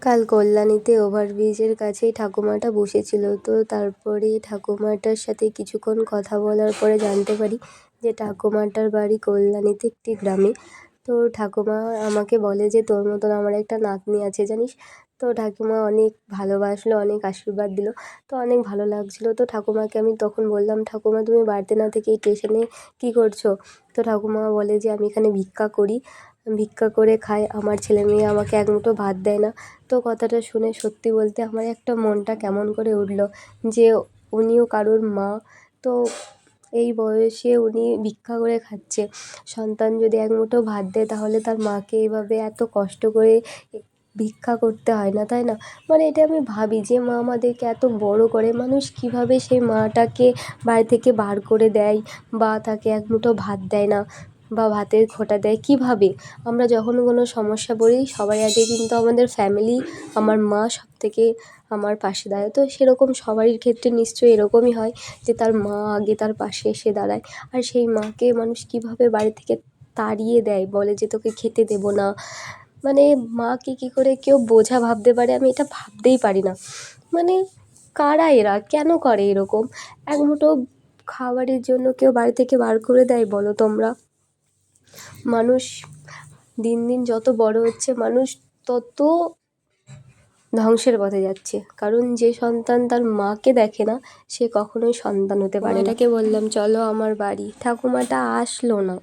কাল কল্যাণীতে ওভারব্রিজের কাছেই ঠাকুমাটা বসেছিল। তো তারপরে ঠাকুমাটার সাথে কিছুক্ষণ কথা বলার পরে জানতে পারি যে ঠাকুমাটার বাড়ি কল্যাণীতে একটি গ্রামে। তো ঠাকুমা আমাকে বলে যে তোর মতন আমার একটা নাতনি আছে জানিস। তো ঠাকুমা অনেক ভালোবাসলো, অনেক আশীর্বাদ দিল। তো অনেক ভালো লাগছিলো। তো ঠাকুমাকে আমি তখন বললাম, ঠাকুমা তুমি বাড়িতে না থেকে এই স্টেশনে কী করছো? তো ঠাকুমা বলে যে আমি এখানে ভিক্ষা করি, ভিক্ষা করে খাই, আমার ছেলে মেয়ে আমাকে এক মুঠো ভাত দেয় না। তো কথাটা শুনে সত্যি বলতে আমার একটা মনটা কেমন করে উঠল যে উনিও কারোর মা। তো এই বয়সে উনি ভিক্ষা করে খাচ্ছে। সন্তান যদি এক মুঠো ভাত দেয় তাহলে তার মাকে এভাবে এত কষ্ট করে ভিক্ষা করতে হয় না, তাই না? মানে এটা আমি ভাবি যে মা আমাদেরকে এত বড় করে, মানুষ কীভাবে সেই মাটাকে বাড়ি থেকে বার করে দেয় বা তাকে এক মুঠো ভাত দেয় না বা ভাতের খোঁটা দেয় কীভাবে? আমরা যখন কোনো সমস্যা পড়ি সবার আগে কিন্তু আমাদের ফ্যামিলি, আমার মা সবথেকে আমার পাশে দাঁড়ায়। তো সেরকম সবারই ক্ষেত্রে নিশ্চয়ই এরকমই হয় যে তার মা আগে তার পাশে এসে দাঁড়ায়। আর সেই মাকে মানুষ কীভাবে বাড়ি থেকে তাড়িয়ে দেয়, বলে যে তোকে খেতে দেবো না। মানে মাকে কী করে কেউ বোঝা ভাবতে পারে, আমি এটা ভাবতেই পারি না। মানে কারা এরা, কেন করে এরকম? এক মুঠো খাবারের জন্য কেউ বাড়ি থেকে বার করে দেয় বলো তোমরা? মানুষ দিন দিন যত বড় হচ্ছে মানুষ তত ধ্বংসের পথে যাচ্ছে। কারণ যে সন্তান তার মাকে দেখে না সে কখনোই সন্তান হতে পারে না। এটাকে বললাম চলো আমার বাড়ি, ঠাকুমাটা আসলো না।